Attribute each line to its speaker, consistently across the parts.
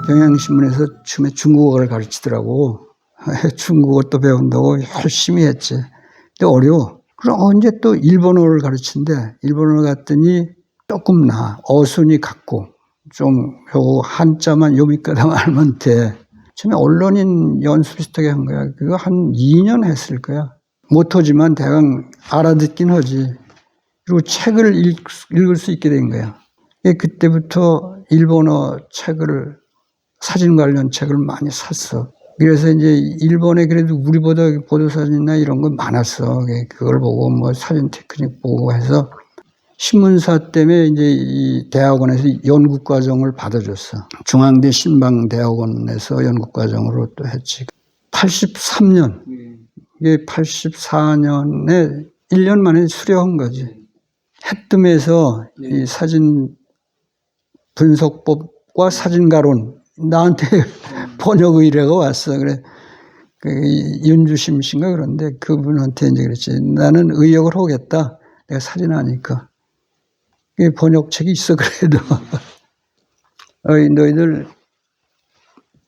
Speaker 1: 경향신문에서 처음에 중국어를 가르치더라고. 중국어 또 배운다고 열심히 했지. 근데 어려워. 그럼 언제 또 일본어를 가르친대. 일본어를 갔더니 조금 어순이 같고 좀 요 한자만 요 밑가닥 알면 돼. 처음에 언론인 연수 비슷하게 한 거야. 그거 한 2년 했을 거야. 못하지만 대강 알아듣긴 하지. 그리고 책을 읽을 수 있게 된 거야. 그때부터 일본어 책을, 사진 관련 책을 많이 샀어. 그래서 이제 일본에 그래도 우리보다 보도사진이나 이런 거 많았어. 그걸 보고 뭐 사진 테크닉 보고 해서 신문사 때문에 이제 이 대학원에서 연구과정을 받아줬어. 중앙대 신방대학원에서 연구과정으로 또 했지. 83년, 이게 84년에 1년 만에 수료한 거지. 해뜸에서 이 사진 분석법과 사진가론 나한테 번역 의뢰가 왔어. 그래. 그 윤주심 씨인가 그런데 그분한테 이제 그랬지. 나는 의역을 하겠다. 내가 사진 하니까. 번역책이 있어, 그래도. 너희들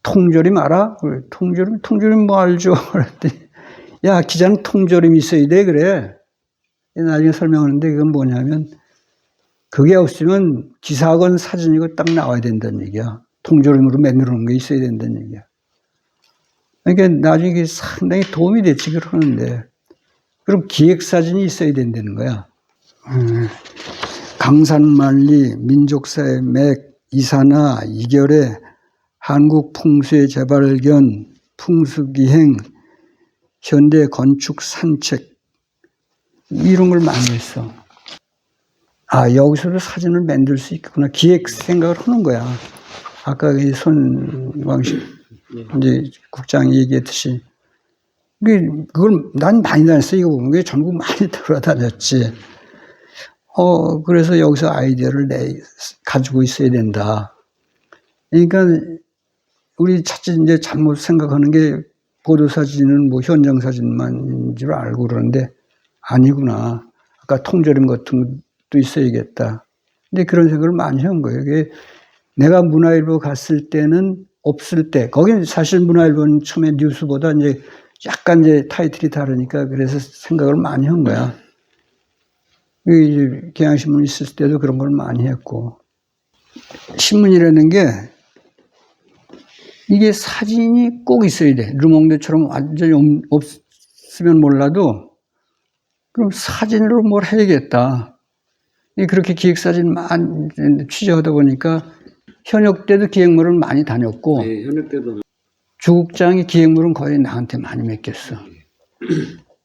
Speaker 1: 통조림 알아? 통조림 뭐 알죠? 그랬더니, 야, 기자는 통조림이 있어야 돼, 그래. 나중에 설명하는데 그건 뭐냐면, 그게 없으면 기사건 사진이고 딱 나와야 된다는 얘기야. 통조림으로 만들어 놓은 게 있어야 된다는 얘기야. 그러니까 나중에 상당히 도움이 됐지, 그러는데. 그럼 기획사진이 있어야 된다는 거야. 강산만리, 민족사의 맥, 이산화, 이결의 한국 풍수의 재발견, 풍수기행, 현대 건축 산책, 이런 걸 많이 했어. 아, 여기서도 사진을 만들 수 있겠구나. 기획 생각을 하는 거야. 아까 손광식 이제 국장이 얘기했듯이. 그걸 난 많이 다녔어. 이거 보면. 그게 전국 많이 돌아다녔지. 그래서 여기서 아이디어를 가지고 있어야 된다. 그러니까 우리 차츰 이제 잘못 생각하는 게 보도사진은 뭐 현장사진만인 줄 알고 그러는데 아니구나. 아까 통조림 같은 것도 있어야겠다. 근데 그런 생각을 많이 한 거예요. 이게 내가 문화일보 갔을 때는 없을 때, 거긴 사실 문화일보는 처음에 뉴스보다 이제 약간 이제 타이틀이 다르니까 그래서 생각을 많이 한 거야. 경향신문 있을 때도 그런 걸 많이 했고. 신문이라는 게 이게 사진이 꼭 있어야 돼. 르몽드처럼 완전히 없으면 몰라도 그럼 사진으로 뭘 해야겠다. 그렇게 기획사진만 취재하다 보니까 현역 때도 기획물을 많이 다녔고
Speaker 2: 네, 현역 때도
Speaker 1: 주국장이 기획물은 거의 나한테 많이 맡겼어.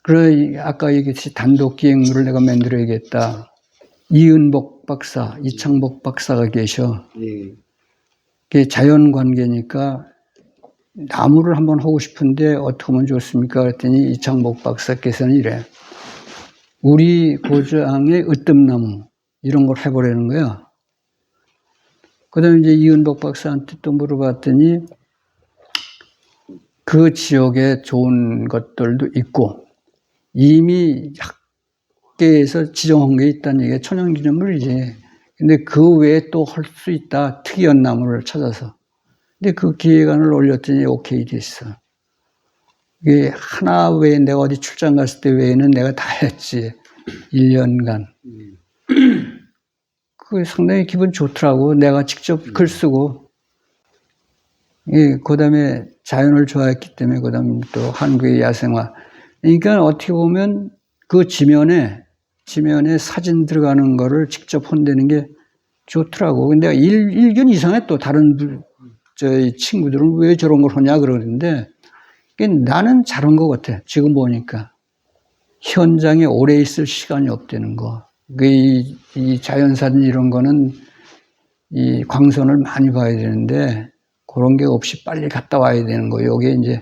Speaker 1: 그래, 아까 얘기했듯이 단독 기획물을 내가 만들어야겠다. 이은복 박사, 이창복 박사가 계셔. 그게 자연관계니까 나무를 한번 하고 싶은데 어떻게 하면 좋습니까? 그랬더니 이창복 박사께서는 이래. 우리 고장의 으뜸나무 이런 걸 해보라는 거야. 그 다음에 이제 이은복 박사한테 또 물어봤더니 그 지역에 좋은 것들도 있고 이미 학계에서 지정한 게 있다는 얘기가 천연기념물이지. 근데 그 외에 또 할 수 있다. 특이한 나무를 찾아서. 근데 그 기획안을 올렸더니 오케이 됐어. 이게 하나 외에 내가 어디 출장 갔을 때 외에는 내가 다 했지. 1년간. 그게 상당히 기분 좋더라고. 내가 직접 글 쓰고. 그 다음에 자연을 좋아했기 때문에 그 다음에 또 한국의 야생화. 그러니까 어떻게 보면 그 지면에 사진 들어가는 거를 직접 혼내는 게 좋더라고. 근데 내가 일견 이상해 또 다른 저희 친구들은 왜 저런 걸 하냐 그러는데 나는 잘한 것 같아. 지금 보니까. 현장에 오래 있을 시간이 없다는 거. 이 자연사진 이런 거는 이 광선을 많이 봐야 되는데 그런 게 없이 빨리 갔다 와야 되는 거. 요게 이제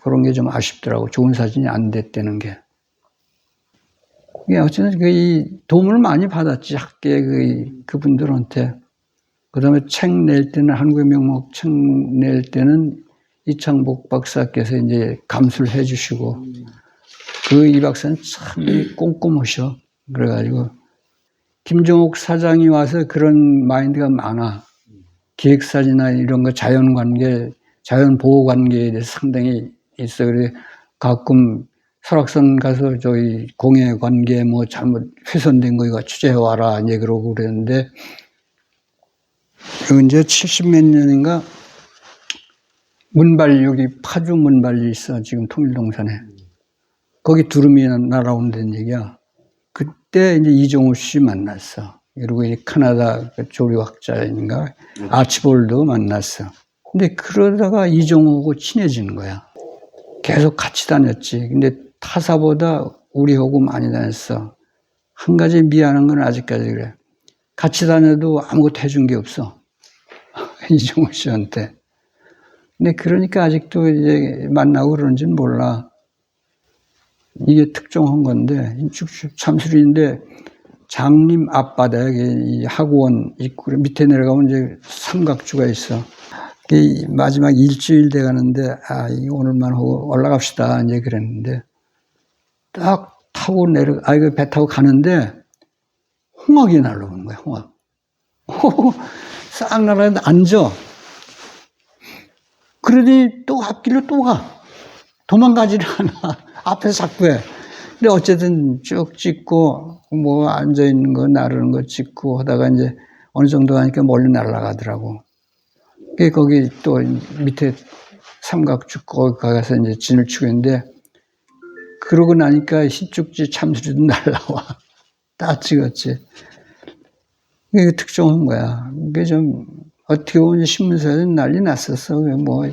Speaker 1: 그런 게 좀 아쉽더라고. 좋은 사진이 안 됐다는 게. 어쨌든 도움을 많이 받았지. 학계 그분들한테. 그 다음에 책 낼 때는, 한국의 명목 책 낼 때는 이창복 박사께서 이제 감수를 해 주시고, 이 박사는 참 꼼꼼하셔. 그래가지고, 김정옥 사장이 와서 그런 마인드가 많아. 기획사진이나 이런 거 자연관계, 자연보호관계에 대해서 상당히 있어. 그래 가끔 설악산 가서 저희 공해관계 뭐 잘못 훼손된 거 이거 취재해와라 이제 그러고 그랬는데, 이제 70몇 년인가 문발리, 여기 파주 문발리 있어 지금 통일동산에. 거기 두루미 날아온다는 얘기야. 그때 이제 이종우 씨 만났어. 그리고 이 캐나다 조류학자인가 아치볼드 만났어. 근데 그러다가 이종우하고 친해지는 거야. 계속 같이 다녔지. 근데 타사보다 우리하고 많이 다녔어. 한 가지 미안한 건 아직까지 그래. 같이 다녀도 아무것도 해준 게 없어. 이종우 씨한테. 근데 그러니까 아직도 이제 만나고 그런지는 몰라. 이게 특종한 건데, 참수리인데, 장림 앞바다에 이 학원 입구 밑에 내려가면 이제 삼각주가 있어. 마지막 일주일 돼 가는데, 오늘만 하고 올라갑시다. 이제 그랬는데, 딱 타고 이거 배 타고 가는데, 홍학이 날라오는 거야, 홍학. 싹 날아가는데 앉아. 그러더니 또 앞길로 또 가. 도망가지를 않아. 앞에서 자꾸 해. 근데 어쨌든 쭉 찍고, 뭐 앉아있는 거, 나르는 거 찍고 하다가 이제 어느 정도 하니까 멀리 날아가더라고. 거기 또 밑에 삼각죽 거기 가서 이제 진을 치고 있는데, 그러고 나니까 흰쪽지 참수리도 날라와. 다 찍었지. 이게 특종한 거야. 이게 좀, 어떻게 보면 신문사에서 난리 났었어. 뭐,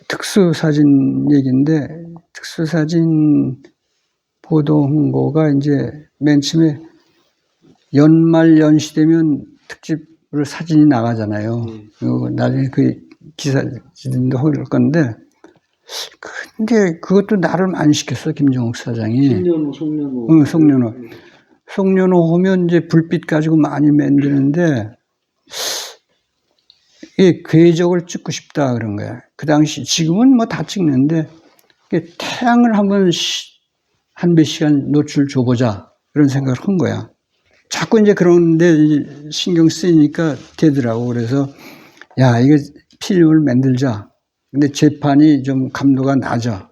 Speaker 1: 특수사진 얘기인데, 특수사진 보도 홍보가 이제 맨 처음에 연말 연시 되면 특집으로 사진이 나가잖아요. 나중에 그 기사진도 할 건데, 근데 그것도 나름 안 시켰어, 김정욱 사장이.
Speaker 2: 송년호.
Speaker 1: 응, 송년호. 송년호 하면 이제 불빛 가지고 많이 만드는데, 이 궤적을 찍고 싶다 그런 거야. 그 당시, 지금은 뭐 다 찍는데, 태양을 한번 한 몇 시간 노출 줘보자. 그런 생각을 한 거야. 자꾸 이제 그런데 신경 쓰이니까 되더라고. 그래서, 야, 이거 필름을 만들자. 근데 재판이 좀 감도가 낮아.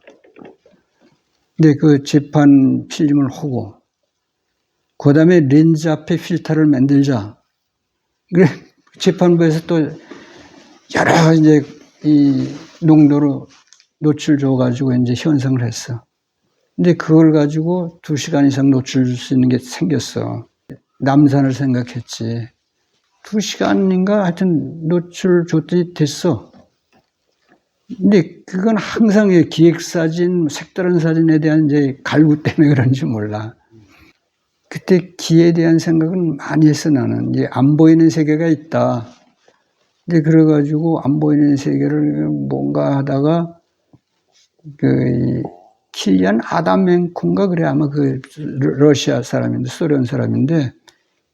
Speaker 1: 근데 그 재판 필름을 하고, 그 다음에 렌즈 앞에 필터를 만들자. 그래, 재판부에서 또 여러 이제 이 농도로 노출 줘가지고 이제 현상을 했어. 근데 그걸 가지고 2시간 이상 노출 줄 수 있는 게 생겼어. 남산을 생각했지. 2시간인가 하여튼 노출 줬더니 됐어. 근데 그건 항상 기획사진, 색다른 사진에 대한 이제 갈구 때문에 그런지 몰라. 그때 기에 대한 생각은 많이 했어, 나는. 이제 안 보이는 세계가 있다. 근데 그래가지고 안 보이는 세계를 뭔가 하다가 킬리안 아담멘코인가 그래. 아마 그 러시아 사람인데, 소련 사람인데,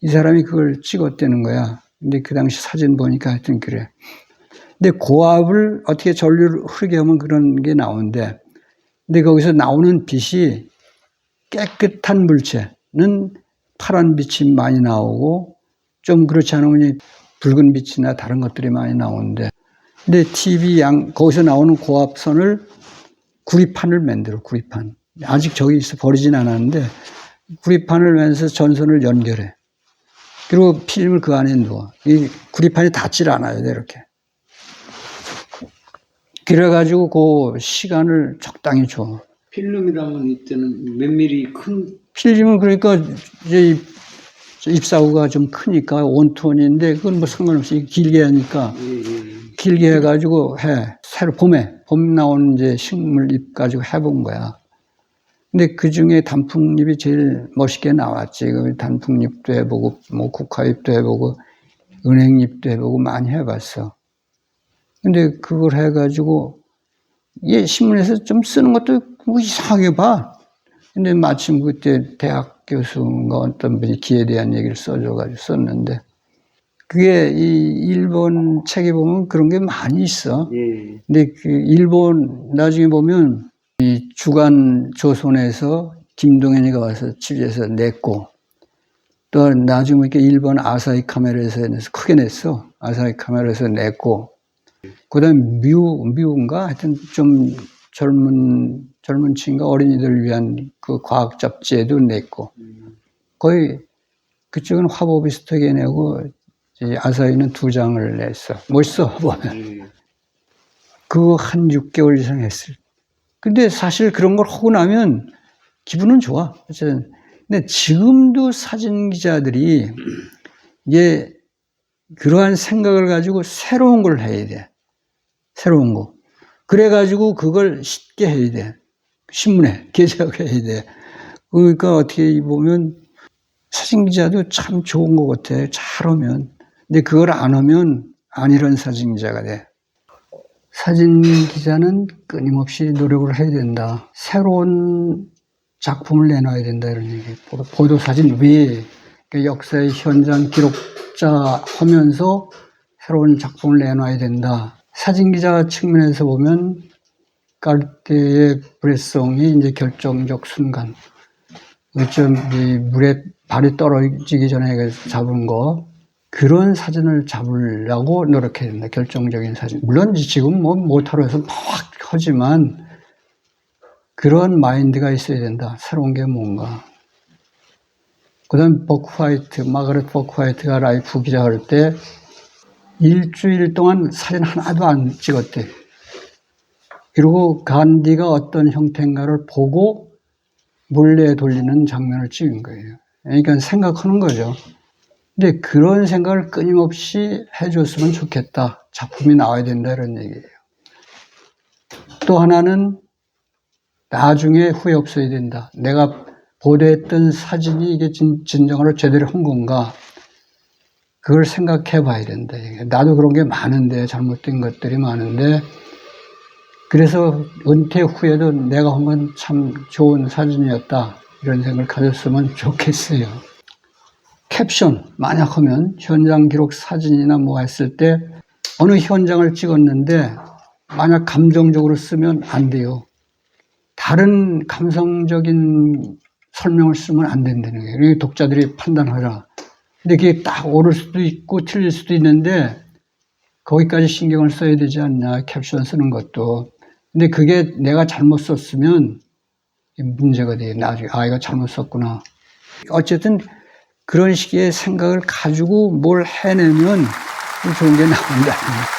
Speaker 1: 이 사람이 그걸 찍었다는 거야. 근데 그 당시 사진 보니까 하여튼 그래. 근데 고압을 어떻게 전류를 흐르게 하면 그런 게 나오는데, 근데 거기서 나오는 빛이 깨끗한 물체는 파란 빛이 많이 나오고, 좀 그렇지 않으면 붉은 빛이나 다른 것들이 많이 나오는데, 근데 TV 거기서 나오는 고압선을 구리판을 만들어, 구리판. 아직 저기 있어 버리진 않았는데, 구리판을 만들어서 전선을 연결해. 그리고 필름을 그 안에 넣어. 이 구리판이 닿질 않아요, 이렇게. 그래가지고 그 시간을 적당히 줘.
Speaker 2: 필름이라면 이때는 몇 미리 큰?
Speaker 1: 필름은 그러니까 이제 입사구가 좀 크니까 원톤인데, 그건 뭐 상관없이 길게 하니까. 길게 해가지고 해. 새로 봄 나오는 이제 식물잎 가지고 해본 거야. 근데 그 중에 단풍잎이 제일 멋있게 나왔지. 단풍잎도 해보고, 뭐 국화잎도 해보고, 은행잎도 해보고 많이 해봤어. 근데 그걸 해가지고, 신문에서 좀 쓰는 것도 뭐 이상하게 봐. 근데 마침 그때 대학 교수인가 어떤 분이 기에 대한 얘기를 써줘가지고 썼는데, 그게 이 일본 책에 보면 그런 게 많이 있어. 근데 그 일본 나중에 보면 이 주간 조선에서 김동현이가 와서 취재해서 냈고, 또 나중에 이렇게 일본 아사히 카메라에서 내서 크게 냈어. 아사히 카메라에서 냈고, 그 다음에 미우인가? 하여튼 좀 젊은 층과 어린이들을 위한 그 과학 잡지에도 냈고, 거의 그쪽은 화보 비슷하게 내고, 이제 아사히는 2장을 냈어. 멋있어, 보면. 그거 한 6개월 이상 했을. 근데 사실 그런 걸 하고 나면 기분은 좋아. 근데 지금도 사진 기자들이 이게 그러한 생각을 가지고 새로운 걸 해야 돼. 새로운 거. 그래가지고 그걸 쉽게 해야 돼. 신문에 게재해야 돼. 그러니까 어떻게 보면 사진 기자도 참 좋은 것 같아. 잘하면. 근데 그걸 안 하면 아니런 사진 기자가 돼. 사진 기자는 끊임없이 노력을 해야 된다. 새로운 작품을 내놔야 된다. 이런 얘기. 보도사진 외에 역사의 현장 기록자 하면서 새로운 작품을 내놔야 된다. 사진 기자 측면에서 보면 까르띠에의 브레송이 이제 결정적 순간. 좀 물에 발이 떨어지기 전에 잡은 거. 그런 사진을 잡으려고 노력해야 된다. 결정적인 사진. 물론 지금 뭐 모터로 해서 막 하지만 그런 마인드가 있어야 된다. 새로운 게 뭔가. 그 다음 마가렛 버크화이트가 라이프 기자할 때 일주일 동안 사진 하나도 안 찍었대. 그리고 간디가 어떤 형태인가를 보고 몰래 돌리는 장면을 찍은 거예요. 그러니까 생각하는 거죠. 근데 그런 생각을 끊임없이 해줬으면 좋겠다. 작품이 나와야 된다. 이런 얘기예요. 또 하나는 나중에 후회 없어야 된다. 내가 보도했던 사진이 이게 진정으로 제대로 한 건가? 그걸 생각해 봐야 된다. 나도 그런 게 많은데, 잘못된 것들이 많은데, 그래서 은퇴 후에도 내가 한 건 참 좋은 사진이었다. 이런 생각을 가졌으면 좋겠어요. 캡션, 만약 하면 현장 기록 사진이나 뭐 했을 때 어느 현장을 찍었는데 만약 감정적으로 쓰면 안 돼요. 다른 감성적인 설명을 쓰면 안 된다는 거예요. 독자들이 판단하라. 근데 그게 딱 옳을 수도 있고 틀릴 수도 있는데 거기까지 신경을 써야 되지 않냐. 캡션 쓰는 것도. 근데 그게 내가 잘못 썼으면 문제가 돼요. 나중에 이거 잘못 썼구나. 어쨌든 그런 식의 생각을 가지고 뭘 해내면 좋은 게 나온다.